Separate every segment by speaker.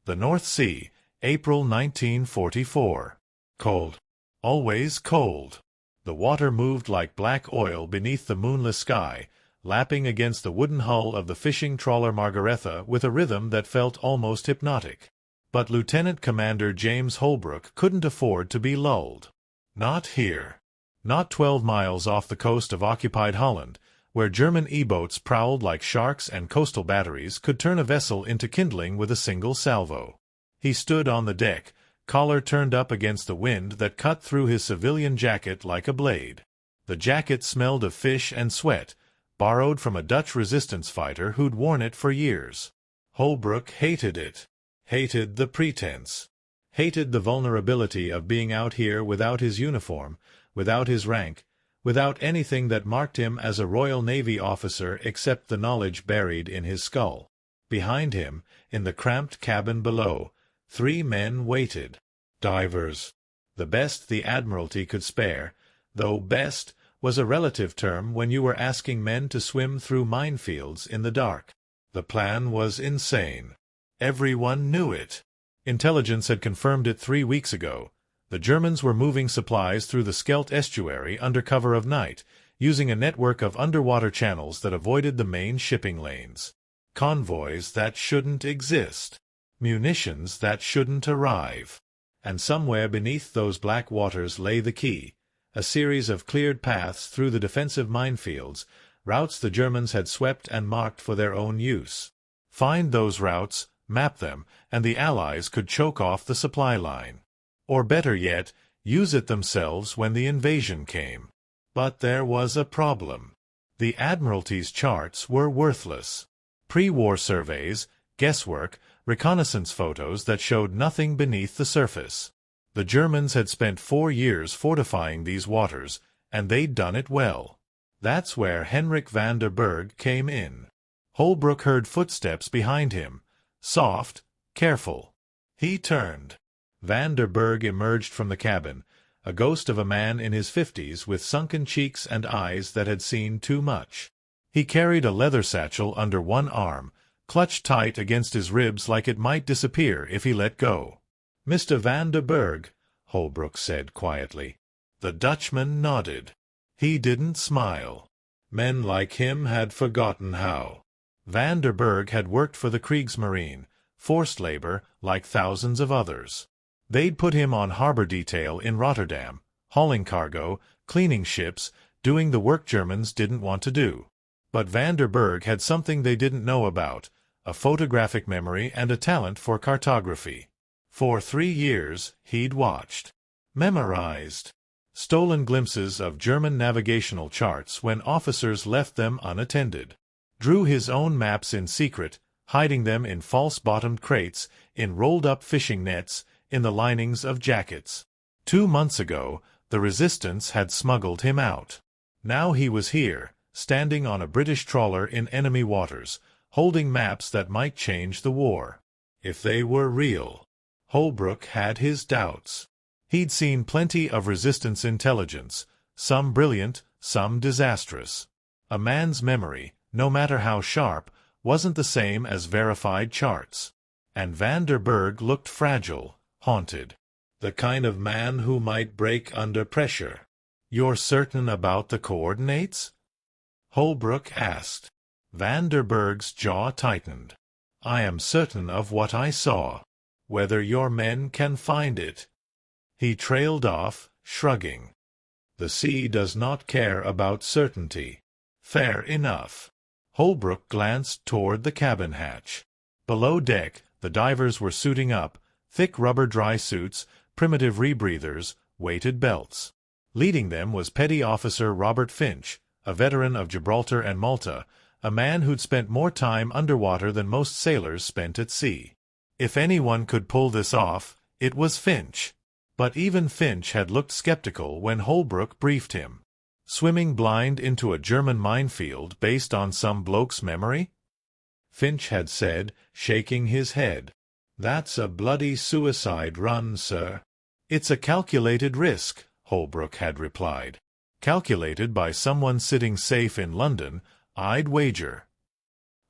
Speaker 1: The North Sea, April 1944. Cold. Always cold. The water moved like black oil beneath the moonless sky, lapping against the wooden hull of the fishing trawler Margaretha with a rhythm that felt almost hypnotic. But Lieutenant Commander James Holbrook couldn't afford to be lulled. Not here. Not 12 miles off the coast of occupied Holland, where German E-boats prowled like sharks and coastal batteries could turn a vessel into kindling with a single salvo. He stood on the deck, collar turned up against the wind that cut through his civilian jacket like a blade. The jacket smelled of fish and sweat, borrowed from a Dutch resistance fighter who'd worn it for years. Holbrook hated it. Hated the pretense. Hated the vulnerability of being out here without his uniform, without his rank, without anything that marked him as a Royal Navy officer except the knowledge buried in his skull. Behind him, in the cramped cabin below, 3 men waited. Divers. The best the Admiralty could spare, though best was a relative term when you were asking men to swim through minefields in the dark. The plan was insane. Everyone knew it. Intelligence had confirmed it 3 weeks ago. The Germans were moving supplies through the Scheldt estuary under cover of night, using a network of underwater channels that avoided the main shipping lanes. Convoys that shouldn't exist. Munitions that shouldn't arrive. And somewhere beneath those black waters lay the key, a series of cleared paths through the defensive minefields, routes the Germans had swept and marked for their own use. Find those routes, map them, and the Allies could choke off the supply line. Or better yet, use it themselves when the invasion came. But there was a problem. The Admiralty's charts were worthless. Pre-war surveys, guesswork, reconnaissance photos that showed nothing beneath the surface. The Germans had spent 4 years fortifying these waters, and they'd done it well. That's where Henrik van der Berg came in. Holbrook heard footsteps behind him. Soft, careful. He turned. Van der Berg emerged from the cabin, a ghost of a man in his 50s with sunken cheeks and eyes that had seen too much. He carried a leather satchel under one arm, clutched tight against his ribs like it might disappear if he let go. "Mr. Van der Berg," Holbrook said quietly. The Dutchman nodded. He didn't smile. Men like him had forgotten how. Van der Berg had worked for the Kriegsmarine, forced labor, like thousands of others. They'd put him on harbor detail in Rotterdam, hauling cargo, cleaning ships, doing the work Germans didn't want to do. But Van der Berg had something they didn't know about, a photographic memory and a talent for cartography. For 3 years, he'd watched, memorized, stolen glimpses of German navigational charts when officers left them unattended. Drew his own maps in secret, hiding them in false-bottomed crates, in rolled-up fishing nets, in the linings of jackets. 2 months ago, the resistance had smuggled him out. Now he was here, standing on a British trawler in enemy waters, holding maps that might change the war. If they were real. Holbrook had his doubts. He'd seen plenty of resistance intelligence, some brilliant, some disastrous. A man's memory, no matter how sharp, wasn't the same as verified charts. And Van der Berg looked fragile, haunted. The kind of man who might break under pressure. "You're certain about the coordinates?" Holbrook asked. Van der Berg's jaw tightened. "I am certain of what I saw. Whether your men can find it." He trailed off, shrugging. "The sea does not care about certainty." "Fair enough." Holbrook glanced toward the cabin hatch. Below deck, the divers were suiting up, thick rubber dry suits, primitive rebreathers, weighted belts. Leading them was Petty Officer Robert Finch, a veteran of Gibraltar and Malta, a man who'd spent more time underwater than most sailors spent at sea. If anyone could pull this off, it was Finch. But even Finch had looked skeptical when Holbrook briefed him. Swimming blind into a German minefield based on some bloke's memory? Finch had said, shaking his head. "That's a bloody suicide run, sir." "It's a calculated risk," Holbrook had replied. "Calculated by someone sitting safe in London, I'd wager."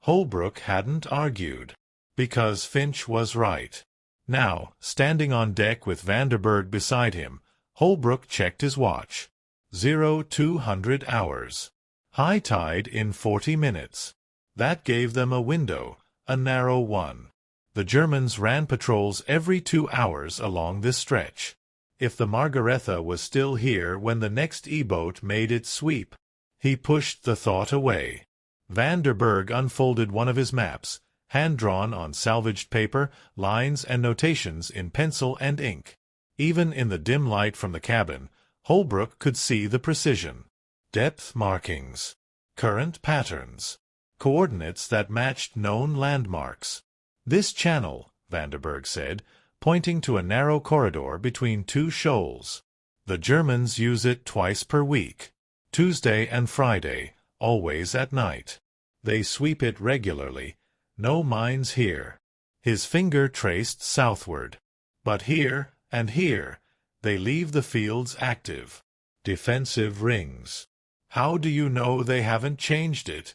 Speaker 1: Holbrook hadn't argued. Because Finch was right. Now, standing on deck with Vanderberg beside him, Holbrook checked his watch. 0200 hours. High tide in 40 minutes. That gave them a window, a narrow one. The Germans ran patrols every 2 hours along this stretch. If the Margaretha was still here when the next E-boat made its sweep, he pushed the thought away. Vanderberg unfolded one of his maps, hand-drawn on salvaged paper, lines and notations in pencil and ink. Even in the dim light from the cabin, Holbrook could see the precision. Depth markings, current patterns, coordinates that matched known landmarks. This channel, Vanderberg said, pointing to a narrow corridor between two shoals. The Germans use it twice per week, Tuesday and Friday, always at night. They sweep it regularly. No mines here. His finger traced southward. But here, and here, they leave the fields active. Defensive rings. How do you know they haven't changed it?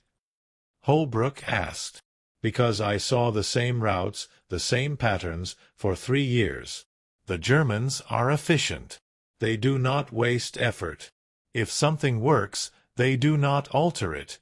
Speaker 1: Holbrook asked. Because I saw the same routes, the same patterns, for 3 years. The Germans are efficient. They do not waste effort. If something works, they do not alter it.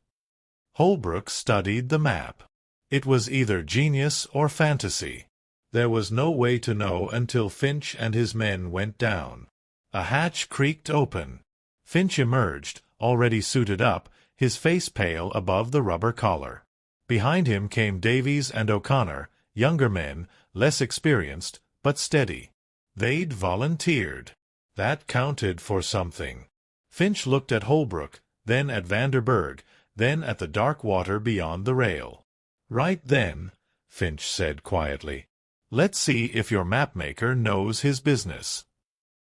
Speaker 1: Holbrook studied the map. It was either genius or fantasy. There was no way to know until Finch and his men went down. A hatch creaked open. Finch emerged, already suited up, his face pale above the rubber collar. Behind him came Davies and O'Connor, younger men, less experienced, but steady. They'd volunteered. That counted for something. Finch looked at Holbrook, then at Vanderberg, then at the dark water beyond the rail. Right then, Finch said quietly. Let's see if your mapmaker knows his business.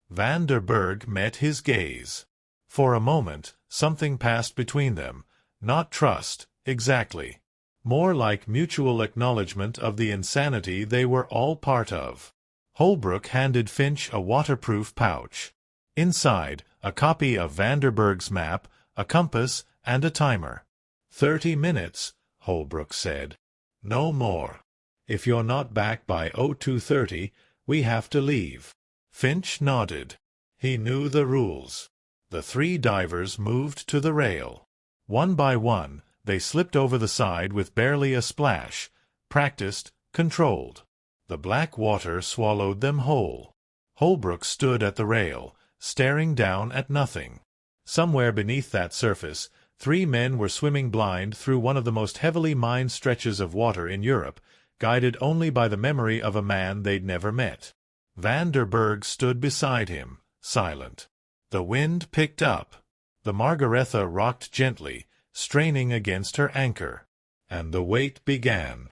Speaker 1: Vanderberg met his gaze. For a moment, something passed between them. Not trust, exactly. More like mutual acknowledgment of the insanity they were all part of. Holbrook handed Finch a waterproof pouch. Inside, a copy of Vanderberg's map, a compass, and a timer. 30 minutes, Holbrook said. No more. If you're not back by 0230, we have to leave. Finch nodded. He knew the rules. The 3 divers moved to the rail. One by one, they slipped over the side with barely a splash, practiced, controlled. The black water swallowed them whole. Holbrook stood at the rail, staring down at nothing. Somewhere beneath that surface, 3 men were swimming blind through one of the most heavily mined stretches of water in Europe, guided only by the memory of a man they'd never met. Vanderberg stood beside him, silent. The wind picked up. The Margaretha rocked gently, straining against her anchor. And the wait began.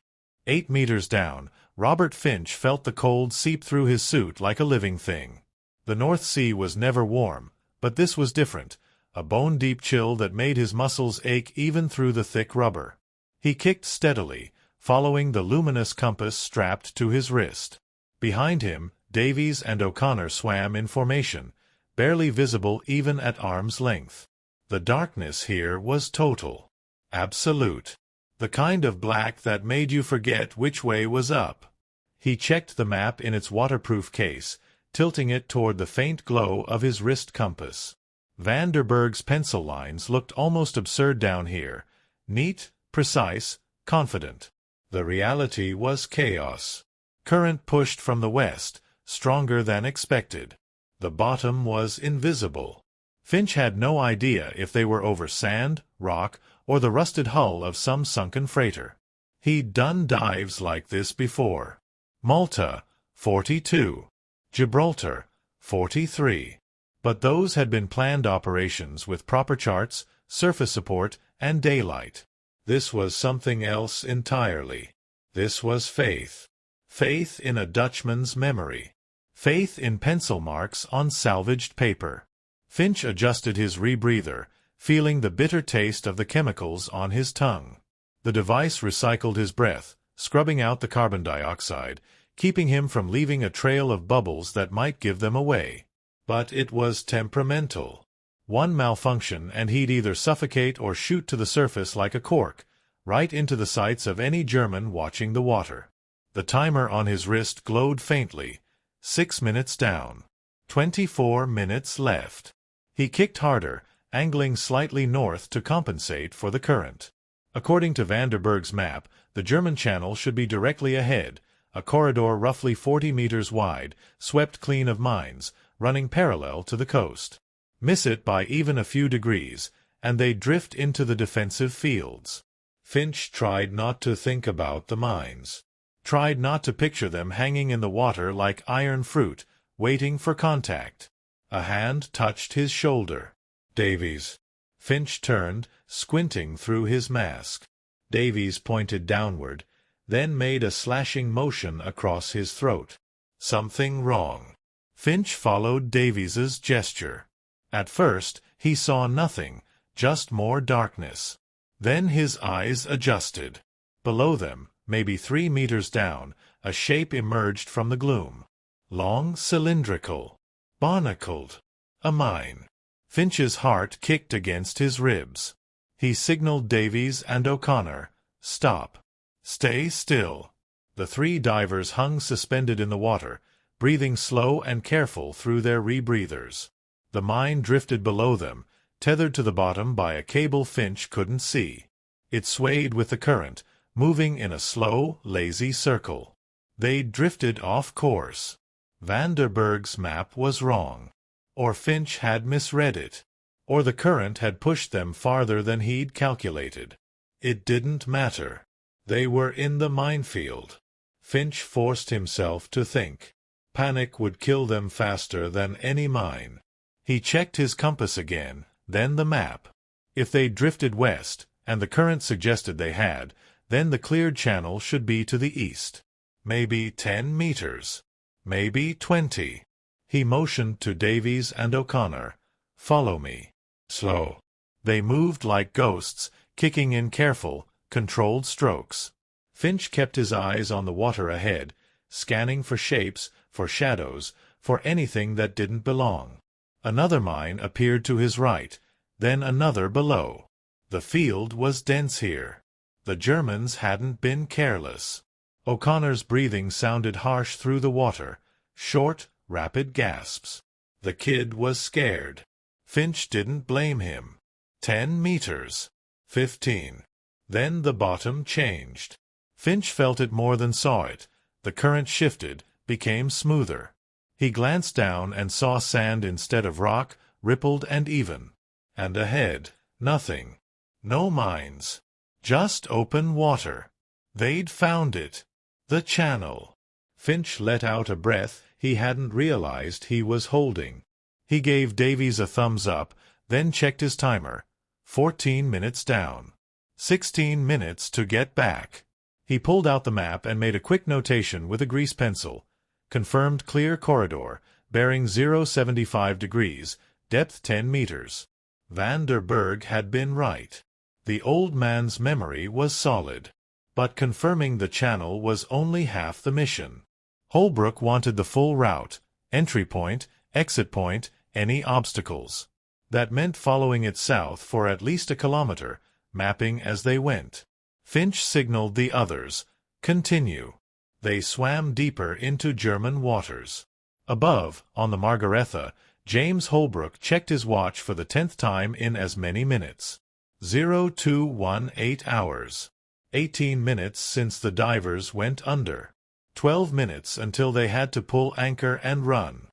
Speaker 1: 8 meters down, Robert Finch felt the cold seep through his suit like a living thing. The North Sea was never warm, but this was different, a bone-deep chill that made his muscles ache even through the thick rubber. He kicked steadily, following the luminous compass strapped to his wrist. Behind him, Davies and O'Connor swam in formation, barely visible even at arm's length. The darkness here was total. Absolute. The kind of black that made you forget which way was up. He checked the map in its waterproof case, tilting it toward the faint glow of his wrist compass. Vanderberg's pencil lines looked almost absurd down here. Neat, precise, confident. The reality was chaos. Current pushed from the west, stronger than expected. The bottom was invisible. Finch had no idea if they were over sand, rock, or the rusted hull of some sunken freighter. He'd done dives like this before. Malta, 42. Gibraltar, 43. But those had been planned operations with proper charts, surface support, and daylight. This was something else entirely. This was faith. Faith in a Dutchman's memory. Faith in pencil marks on salvaged paper. Finch adjusted his rebreather, feeling the bitter taste of the chemicals on his tongue. The device recycled his breath, scrubbing out the carbon dioxide, keeping him from leaving a trail of bubbles that might give them away. But it was temperamental. One malfunction and he'd either suffocate or shoot to the surface like a cork, right into the sights of any German watching the water. The timer on his wrist glowed faintly. 6 minutes down. 24 minutes left. He kicked harder, angling slightly north to compensate for the current. According to Vanderberg's map, the German channel should be directly ahead, a corridor roughly 40 meters wide, swept clean of mines, running parallel to the coast. Miss it by even a few degrees, and they'd drift into the defensive fields. Finch tried not to think about the mines. Tried not to picture them hanging in the water like iron fruit, waiting for contact. A hand touched his shoulder. Davies. Finch turned, squinting through his mask. Davies pointed downward, then made a slashing motion across his throat. Something wrong. Finch followed Davies's gesture. At first, he saw nothing, just more darkness. Then his eyes adjusted. Below them, maybe 3 meters down, a shape emerged from the gloom. Long, cylindrical. Barnacled. A mine. Finch's heart kicked against his ribs. He signaled Davies and O'Connor. Stop. Stay still. The 3 divers hung suspended in the water, breathing slow and careful through their rebreathers. The mine drifted below them, tethered to the bottom by a cable Finch couldn't see. It swayed with the current, moving in a slow, lazy circle. They drifted off course. Vanderberg's map was wrong. Or Finch had misread it. Or the current had pushed them farther than he'd calculated. It didn't matter. They were in the minefield. Finch forced himself to think. Panic would kill them faster than any mine. He checked his compass again, then the map. If they drifted west, and the current suggested they had, then the cleared channel should be to the east. Maybe 10 meters. Maybe 20. He motioned to Davies and O'Connor. Follow me. Slow. They moved like ghosts, kicking in careful, controlled strokes. Finch kept his eyes on the water ahead, scanning for shapes, for shadows, for anything that didn't belong. Another mine appeared to his right, then another below. The field was dense here. The Germans hadn't been careless. O'Connor's breathing sounded harsh through the water, short, rapid gasps. The kid was scared. Finch didn't blame him. 10 meters. 15. Then the bottom changed. Finch felt it more than saw it. The current shifted, became smoother. He glanced down and saw sand instead of rock, rippled and even. And ahead, nothing. No mines. Just open water. They'd found it. The channel. Finch let out a breath he hadn't realized he was holding. He gave Davies a thumbs up, then checked his timer. 14 minutes down. 16 minutes to get back. He pulled out the map and made a quick notation with a grease pencil. Confirmed clear corridor, bearing 075 degrees, depth 10 meters. Vanderberg had been right. The old man's memory was solid. But confirming the channel was only half the mission. Holbrook wanted the full route, entry point, exit point, any obstacles. That meant following it south for at least a kilometer, mapping as they went. Finch signaled the others. Continue. They swam deeper into German waters. Above, on the Margaretha, James Holbrook checked his watch for the 10th time in as many minutes. 0218 hours. 18 minutes since the divers went under. 12 minutes until they had to pull anchor and run.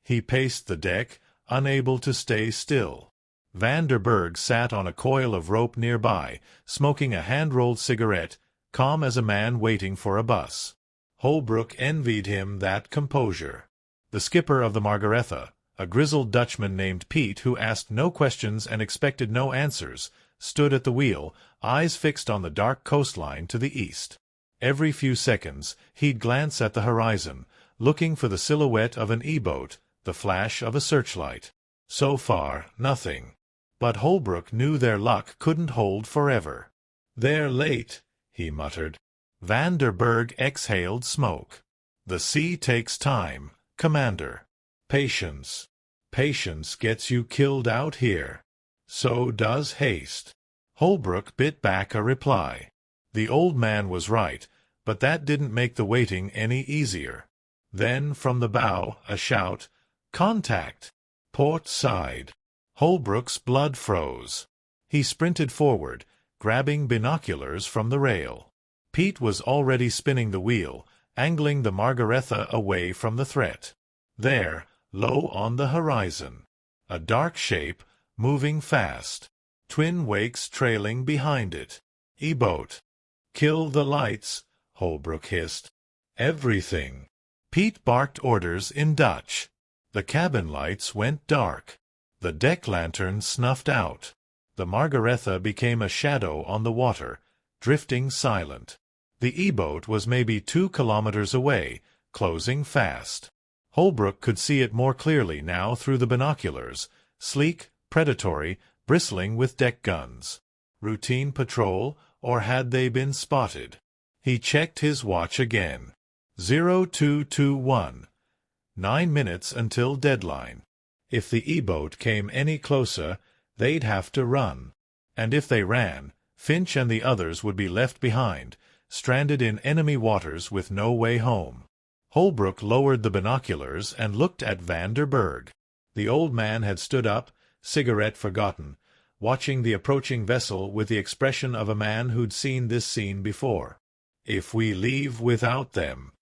Speaker 1: He paced the deck, unable to stay still. Vanderberg sat on a coil of rope nearby, smoking a hand-rolled cigarette, calm as a man waiting for a bus. Holbrook envied him that composure. The skipper of the Margaretha, a grizzled Dutchman named Pete who asked no questions and expected no answers, stood at the wheel, eyes fixed on the dark coastline to the east. Every few seconds he'd glance at the horizon, looking for the silhouette of an E-boat, the flash of a searchlight. So far, nothing. But Holbrook knew their luck couldn't hold forever. "They're late," he muttered. Vanderberg exhaled smoke. "The sea takes time, Commander. Patience. Patience gets you killed out here. So does haste." Holbrook bit back a reply. The old man was right, But that didn't make the waiting any easier. Then, from the bow, a shout, "Contact! Port side!" Holbrook's blood froze. He sprinted forward, grabbing binoculars from the rail. Pete was already spinning the wheel, angling the Margaretha away from the threat. There, low on the horizon, a dark shape, moving fast. Twin wakes trailing behind it. E-boat. "Kill the lights," Holbrook hissed. "Everything." Pete barked orders in Dutch. The cabin lights went dark. The deck lantern snuffed out. The Margaretha became a shadow on the water, drifting silent. The E-boat was maybe 2 kilometers away, closing fast. Holbrook could see it more clearly now through the binoculars, sleek, predatory, bristling with deck guns. Routine patrol, or had they been spotted? He checked his watch again. 0221. 9 minutes until deadline. If the E-boat came any closer, they'd have to run. And if they ran, Finch and the others would be left behind, stranded in enemy waters with no way home. Holbrook lowered the binoculars and looked at Van der Berg. The old man had stood up, cigarette forgotten, watching the approaching vessel with the expression of a man who'd seen this scene before. "If we leave without them,"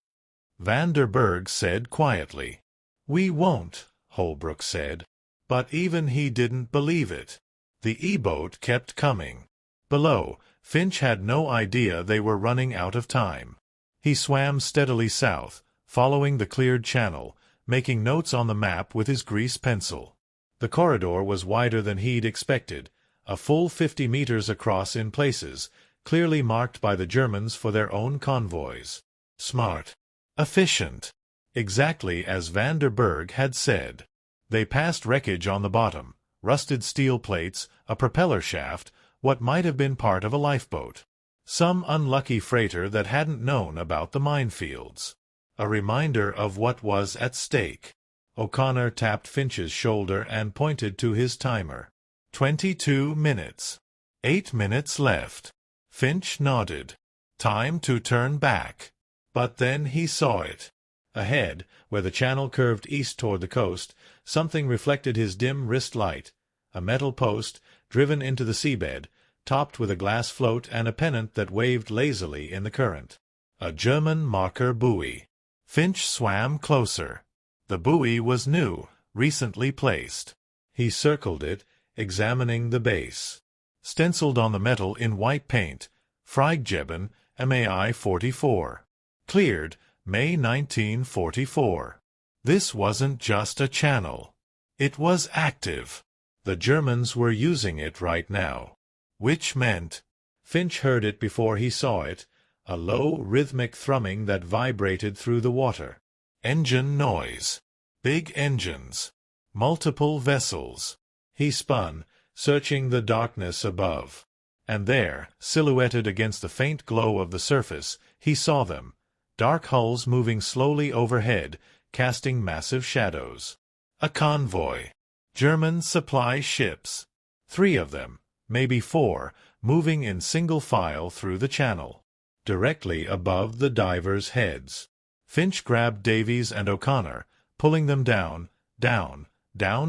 Speaker 1: Van der Berg said quietly. "We won't," Holbrook said. But even he didn't believe it. The E-boat kept coming. Below, Finch had no idea they were running out of time. He swam steadily south, following the cleared channel, making notes on the map with his grease pencil. The corridor was wider than he'd expected, a full 50 meters across in places, clearly marked by the Germans for their own convoys. Smart. Efficient. Exactly as Van der Berg had said. They passed wreckage on the bottom, rusted steel plates, a propeller shaft, what might have been part of a lifeboat. Some unlucky freighter that hadn't known about the minefields. A reminder of what was at stake. O'Connor tapped Finch's shoulder and pointed to his timer. 22 minutes. 8 minutes left. Finch nodded. Time to turn back. But then he saw it. Ahead, where the channel curved east toward the coast, something reflected his dim wrist light. A metal post, driven into the seabed, topped with a glass float and a pennant that waved lazily in the current. A German marker buoy. Finch swam closer. The buoy was new, recently placed. He circled it, examining the base. Stenciled on the metal in white paint, Freigeben, MAI 44. Cleared, May 1944. This wasn't just a channel. It was active. The Germans were using it right now. Which meant, Finch heard it before he saw it, a low, rhythmic thrumming that vibrated through the water. Engine noise. Big engines. Multiple vessels. He spun, searching the darkness above. And there, silhouetted against the faint glow of the surface, he saw them. Dark hulls moving slowly overhead, casting massive shadows. A convoy. German supply ships. 3 of them, maybe 4, moving in single file through the channel. Directly above the divers' heads. Finch grabbed Davies and O'Connor, pulling them down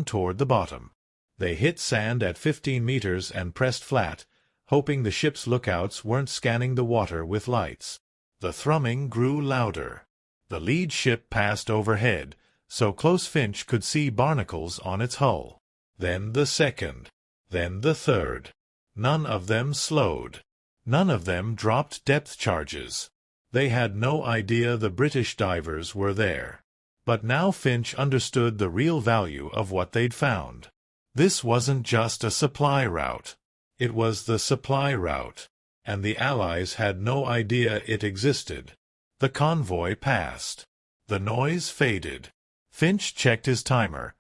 Speaker 1: toward the bottom. They hit sand at 15 meters and pressed flat, hoping the ship's lookouts weren't scanning the water with lights. The thrumming grew louder. The lead ship passed overhead, so close Finch could see barnacles on its hull. Then the second. Then the third. None of them slowed. None of them dropped depth charges. They had no idea the British divers were there. But now Finch understood the real value of what they'd found. This wasn't just a supply route. It was the supply route. And the Allies had no idea it existed. The convoy passed. The noise faded. Finch checked his timer.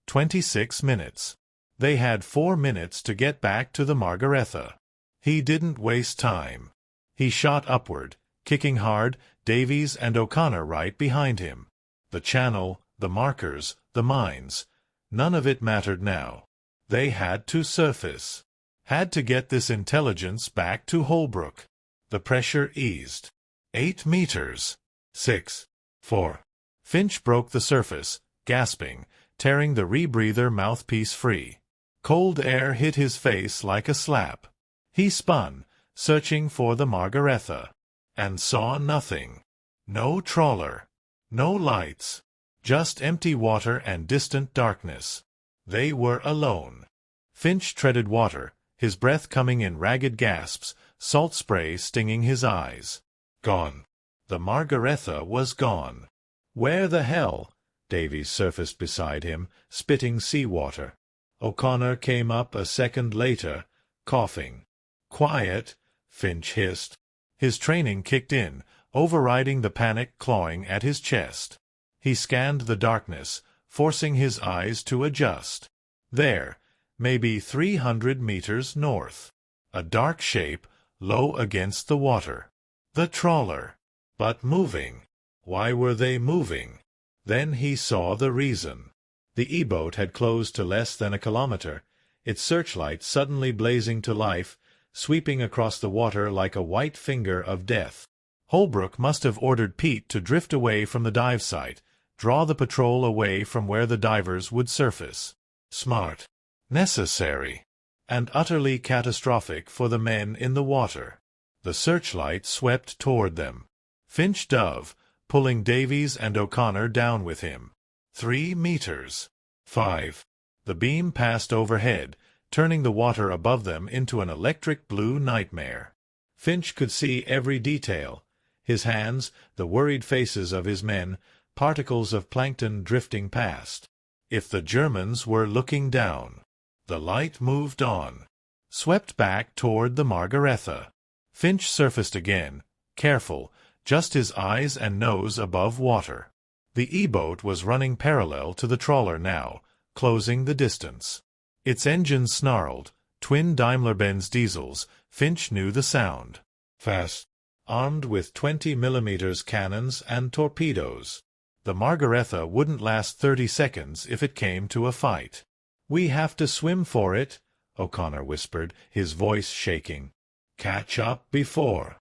Speaker 1: 26 minutes. They had 4 minutes to get back to the Margaretha. He didn't waste time. He shot upward, kicking hard, Davies and O'Connor right behind him. The channel, the markers, the mines. None of it mattered now. They had to surface. Had to get this intelligence back to Holbrook. The pressure eased. 8 meters. 6. 4. Finch broke the surface, gasping, tearing the rebreather mouthpiece free. Cold air hit his face like a slap. He spun, searching for the Margaretha, and saw nothing. No trawler. No lights. Just empty water and distant darkness. They were alone. Finch treaded water, his breath coming in ragged gasps, salt spray stinging his eyes. Gone. The Margaretha was gone. Where the hell? Davies surfaced beside him, spitting seawater. O'Connor came up a second later, coughing. Quiet, Finch hissed. His training kicked in, overriding the panic clawing at his chest. He scanned the darkness, forcing his eyes to adjust. There, maybe 300 meters north. A dark shape, low against the water. The trawler. But moving. Why were they moving? Then he saw the reason. The E-boat had closed to less than a kilometer, its searchlight suddenly blazing to life, sweeping across the water like a white finger of death. Holbrook must have ordered Pete to drift away from the dive site, draw the patrol away from where the divers would surface. Smart. Necessary. And utterly catastrophic for the men in the water. The searchlight swept toward them. Finch dove, pulling Davies and O'Connor down with him. 3 meters. 5. The beam passed overhead, turning the water above them into an electric blue nightmare. Finch could see every detail. His hands, the worried faces of his men, particles of plankton drifting past. If the Germans were looking down. The light moved on. Swept back toward the Margaretha. Finch surfaced again, careful, just his eyes and nose above water. The E-boat was running parallel to the trawler now, closing the distance. Its engines snarled, twin Daimler-Benz diesels. Finch knew the sound. Fast. Armed with 20mm cannons and torpedoes. The Margaretha wouldn't last 30 seconds if it came to a fight. "We have to swim for it," O'Connor whispered, his voice shaking. "Catch up before."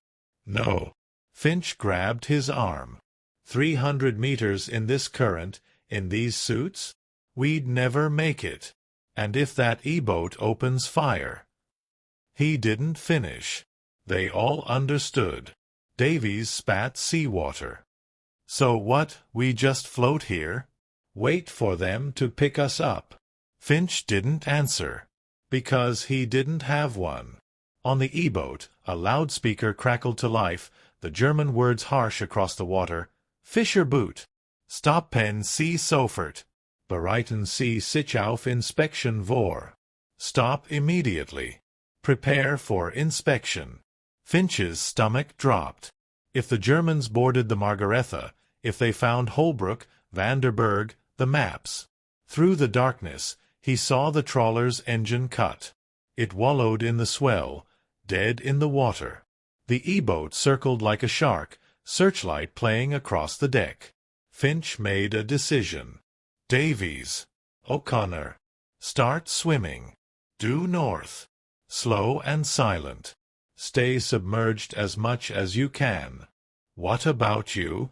Speaker 1: "No." Finch grabbed his arm. 300 meters in this current, in these suits? We'd never make it. And if that E-boat opens fire. He didn't finish. They all understood. Davies spat seawater. "So what, we just float here? Wait for them to pick us up?" Finch didn't answer. Because he didn't have one. On the E-boat, a loudspeaker crackled to life, the German words harsh across the water. "Fischer Boot. Stoppen Sie sofort. Bereiten Sie sich auf Inspection vor. Stop immediately. Prepare for inspection." Finch's stomach dropped. If the Germans boarded the Margaretha, if they found Holbrook, Vanderberg, the maps. Through the darkness, he saw the trawler's engine cut. It wallowed in the swell, dead in the water. The E-boat circled like a shark, searchlight playing across the deck. Finch made a decision. Davies. O'Connor. Start swimming. Due north. Slow and silent. Stay submerged as much as you can. "What about you?"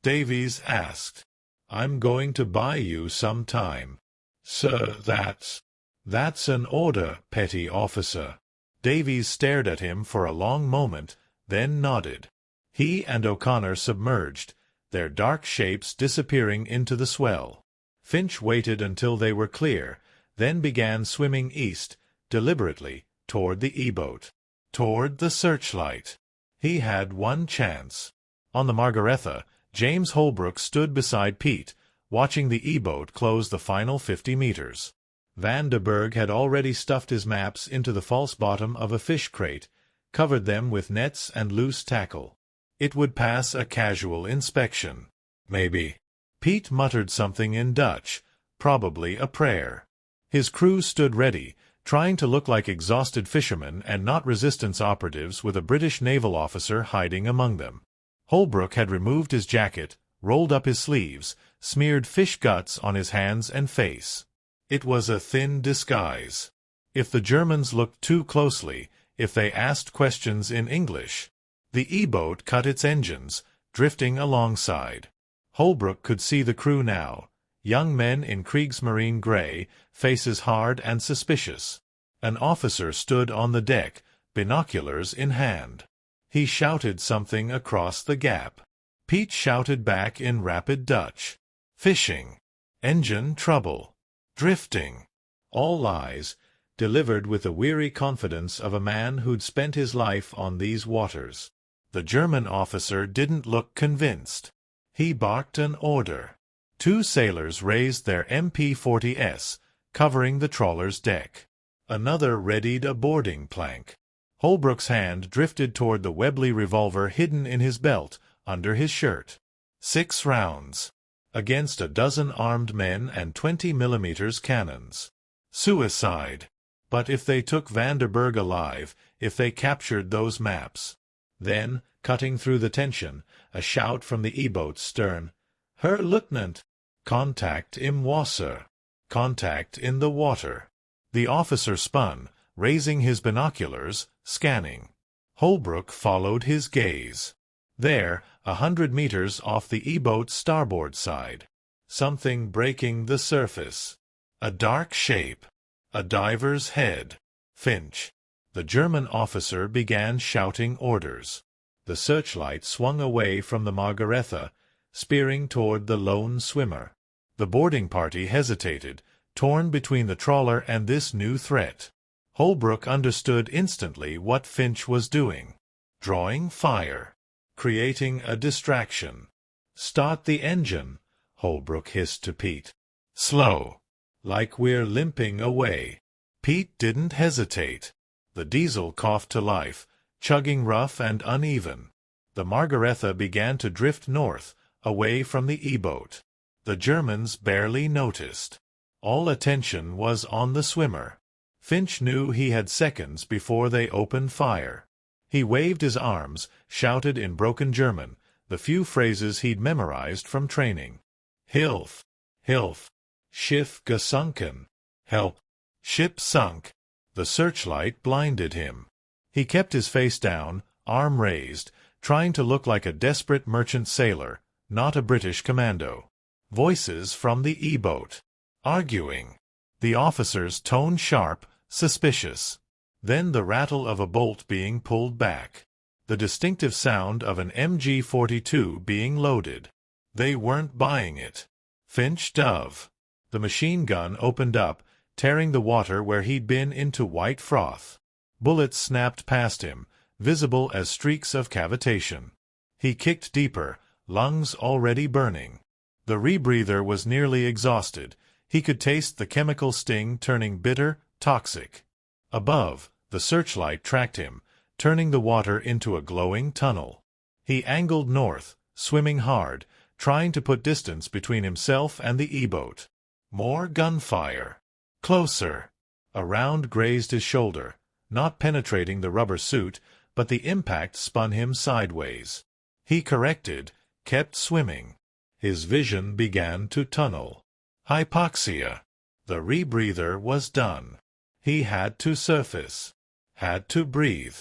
Speaker 1: Davies asked. "I'm going to buy you some time." "Sir, that's an order, petty officer." Davies stared at him for a long moment, then nodded. He and O'Connor submerged, their dark shapes disappearing into the swell. Finch waited until they were clear, then began swimming east, deliberately, toward the E-boat. Toward the searchlight. He had one chance. On the Margaretha, James Holbrook stood beside Pete, watching the E-boat close the final 50 meters. Vanderberg had already stuffed his maps into the false bottom of a fish crate, covered them with nets and loose tackle. It would pass a casual inspection. Maybe. Pete muttered something in Dutch, probably a prayer. His crew stood ready, trying to look like exhausted fishermen and not resistance operatives with a British naval officer hiding among them. Holbrook had removed his jacket, rolled up his sleeves, smeared fish guts on his hands and face. It was a thin disguise. If the Germans looked too closely, if they asked questions in English, The E-boat cut its engines, drifting alongside. Holbrook could see the crew now, young men in Kriegsmarine gray, faces hard and suspicious. An officer stood on the deck, binoculars in hand. He shouted something across the gap. Pete shouted back in rapid Dutch. Fishing. Engine trouble. Drifting. All lies, delivered with the weary confidence of a man who'd spent his life on these waters. The German officer didn't look convinced. He barked an order. 2 sailors raised their MP-40s, covering the trawler's deck. Another readied a boarding plank. Holbrook's hand drifted toward the Webley revolver hidden in his belt, under his shirt. 6 rounds. Against a dozen armed men and 20mm cannons. Suicide. But if they took Vanderberg alive, if they captured those maps. Then, cutting through the tension, a shout from the E-boat's stern. Herr Lieutenant! Contact im Wasser. Contact in the water. The officer spun, raising his binoculars, scanning. Holbrook followed his gaze. There, 100 meters off the E-boat's starboard side. Something breaking the surface. A dark shape. A diver's head. Finch. The German officer began shouting orders. The searchlight swung away from the Margaretha, spearing toward the lone swimmer. The boarding party hesitated, torn between the trawler and this new threat. Holbrook understood instantly what Finch was doing. Drawing fire. Creating a distraction. Start the engine, Holbrook hissed to Pete. Slow. Like we're limping away. Pete didn't hesitate. The diesel coughed to life, chugging rough and uneven. The Margaretha began to drift north, away from the E-boat. The Germans barely noticed. All attention was on the swimmer. Finch knew he had seconds before they opened fire. He waved his arms, shouted in broken German, the few phrases he'd memorized from training. Hilf! Hilf! Schiff gesunken! Help! Ship sunk! The searchlight blinded him. He kept his face down, arm raised, trying to look like a desperate merchant sailor, not a British commando. Voices from the E-boat. Arguing. The officer's tone sharp, suspicious. Then the rattle of a bolt being pulled back. The distinctive sound of an MG-42 being loaded. They weren't buying it. Finch dove. The machine gun opened up, tearing the water where he'd been into white froth. Bullets snapped past him, visible as streaks of cavitation. He kicked deeper, lungs already burning. The rebreather was nearly exhausted. He could taste the chemical sting turning bitter, toxic. Above, the searchlight tracked him, turning the water into a glowing tunnel. He angled north, swimming hard, trying to put distance between himself and the E-boat. More gunfire. Closer. A round grazed his shoulder, not penetrating the rubber suit, but the impact spun him sideways. He corrected, kept swimming. His vision began to tunnel. Hypoxia. The rebreather was done. He had to surface. Had to breathe.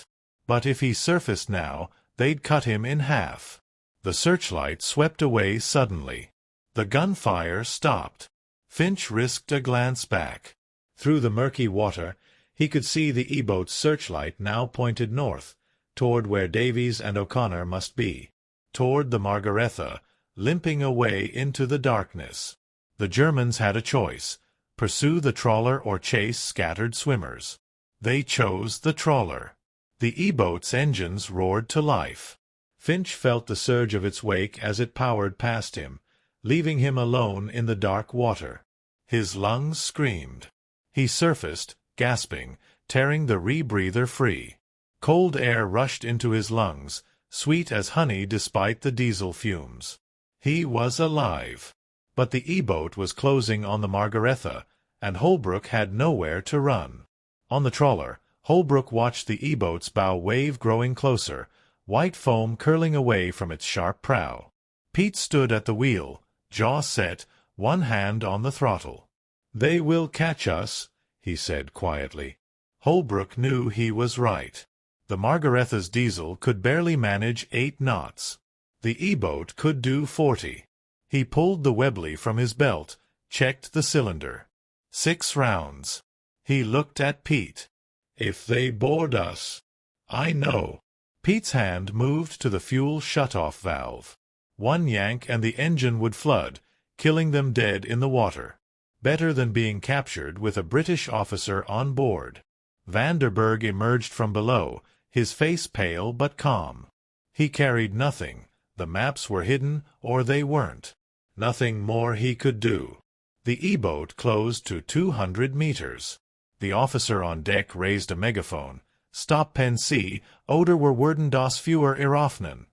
Speaker 1: But if he surfaced now, they'd cut him in half. The searchlight swept away suddenly. The gunfire stopped. Finch risked a glance back. Through the murky water, he could see the E-boat's searchlight now pointed north, toward where Davies and O'Connor must be. Toward the Margaretha, limping away into the darkness. The Germans had a choice: pursue the trawler or chase scattered swimmers. They chose the trawler. The E-boat's engines roared to life. Finch felt the surge of its wake as it powered past him, leaving him alone in the dark water. His lungs screamed. He surfaced, gasping, tearing the rebreather free. Cold air rushed into his lungs, sweet as honey despite the diesel fumes. He was alive. But the E-boat was closing on the Margaretha, and Holbrook had nowhere to run. On the trawler, Holbrook watched the E-boat's bow wave growing closer, white foam curling away from its sharp prow. Pete stood at the wheel, jaw set, one hand on the throttle. "They will catch us," he said quietly. Holbrook knew he was right. The Margaretha's diesel could barely manage 8 knots. The E-boat could do 40. He pulled the Webley from his belt, checked the cylinder. 6 rounds. He looked at Pete. "If they board us." "I know." Pete's hand moved to the fuel shut-off valve. One yank and the engine would flood, killing them dead in the water. Better than being captured with a British officer on board. Vanderberg emerged from below, his face pale but calm. He carried nothing. The maps were hidden, or they weren't. Nothing more he could do. The E-boat closed to 200 meters. The officer on deck raised a megaphone. "Stop, Pensee, oder wir werden das Feuer eröffnen."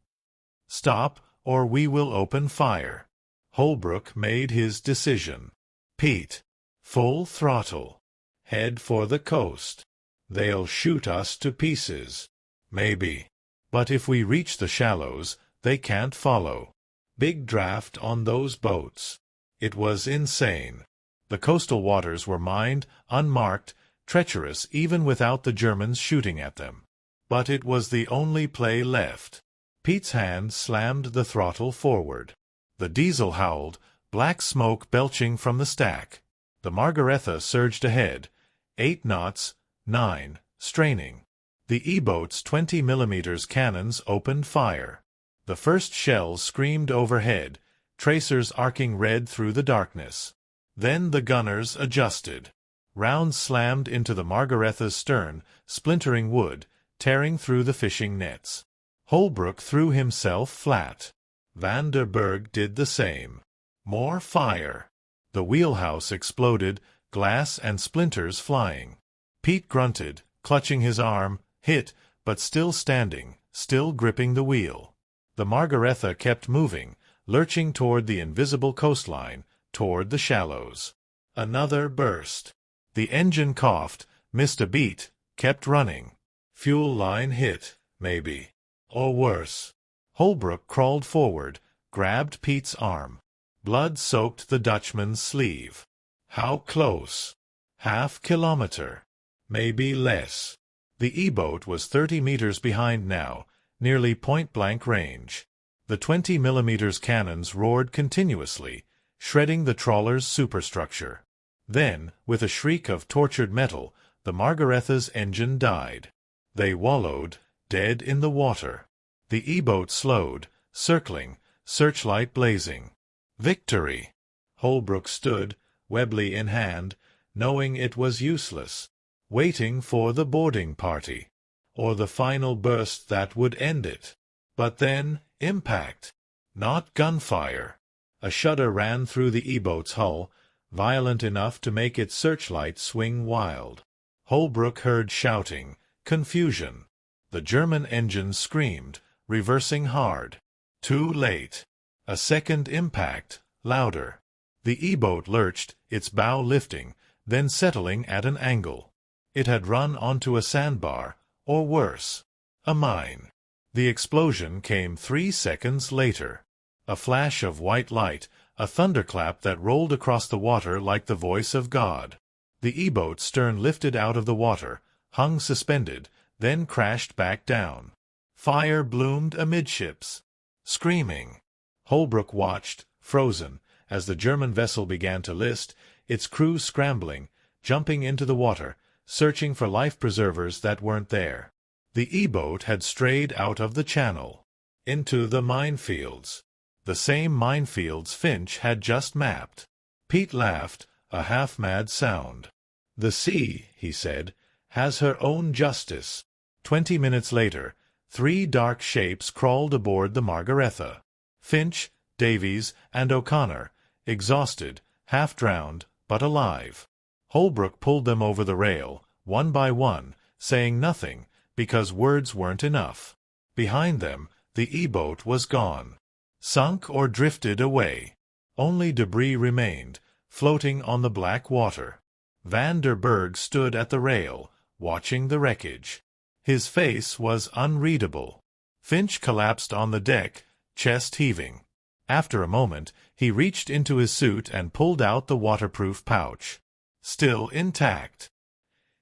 Speaker 1: "Stop, or we will open fire." Holbrook made his decision. "Pete, full throttle. Head for the coast. They'll shoot us to pieces." "Maybe. But if we reach the shallows, they can't follow. Big draft on those boats." It was insane. The coastal waters were mined, unmarked, treacherous even without the Germans shooting at them. But it was the only play left. Pete's hand slammed the throttle forward. The diesel howled, black smoke belching from the stack. The Margaretha surged ahead. 8 knots, 9, straining. The E-boat's 20mm cannons opened fire. The first shells screamed overhead, tracers arcing red through the darkness. Then the gunners adjusted. Rounds slammed into the Margaretha's stern, splintering wood, tearing through the fishing nets. Holbrook threw himself flat. Vanderberg did the same. More fire. The wheelhouse exploded, glass and splinters flying. Pete grunted, clutching his arm, hit, but still standing, still gripping the wheel. The Margaretha kept moving, lurching toward the invisible coastline, toward the shallows. Another burst. The engine coughed, missed a beat, kept running. Fuel line hit, maybe. Or worse. Holbrook crawled forward, grabbed Pete's arm. Blood soaked the Dutchman's sleeve. How close? Half kilometer. Maybe less. The E-boat was 30 meters behind now, nearly point-blank range. The 20mm cannons roared continuously, shredding the trawler's superstructure. Then, with a shriek of tortured metal, the Margaretha's engine died. They wallowed, dead in the water. The E-boat slowed, circling, searchlight blazing. Victory! Holbrook stood, Webley in hand, knowing it was useless, waiting for the boarding party, or the final burst that would end it. But then, impact. Not gunfire. A shudder ran through the E-boat's hull, violent enough to make its searchlight swing wild. Holbrook heard shouting, confusion. The German engines screamed, reversing hard. Too late. A second impact, louder. The E-boat lurched, its bow lifting, then settling at an angle. It had run onto a sandbar, or worse, a mine. The explosion came 3 seconds later. A flash of white light, a thunderclap that rolled across the water like the voice of God. The E-boat's stern lifted out of the water, hung suspended, then crashed back down. Fire bloomed amidships. Screaming. Holbrook watched, frozen, as the German vessel began to list, its crew scrambling, jumping into the water, searching for life preservers that weren't there. The E-boat had strayed out of the channel, into the minefields. The same minefields Finch had just mapped. Pete laughed, a half-mad sound. "The sea," he said, "has her own justice." 20 minutes later, 3 dark shapes crawled aboard the Margaretha. Finch, Davies, and O'Connor, exhausted, half-drowned, but alive. Holbrook pulled them over the rail, one by one, saying nothing, because words weren't enough. Behind them, the E-boat was gone. Sunk or drifted away. Only debris remained, floating on the black water. Vanderberg stood at the rail, watching the wreckage. His face was unreadable. Finch collapsed on the deck, chest heaving. After a moment, he reached into his suit and pulled out the waterproof pouch. Still intact.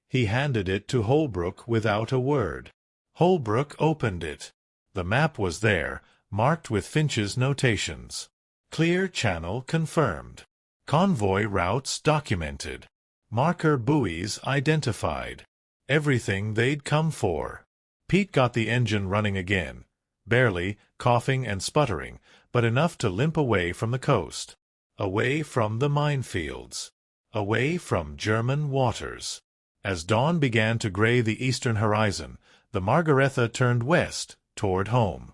Speaker 1: He handed it to Holbrook without a word. Holbrook opened it. The map was there, marked with Finch's notations. Clear channel confirmed. Convoy routes documented. Marker buoys identified. Everything they'd come for. Pete got the engine running again. Barely, coughing and sputtering, but enough to limp away from the coast. Away from the minefields. Away from German waters. As dawn began to gray the eastern horizon, the Margaretha turned west, toward home.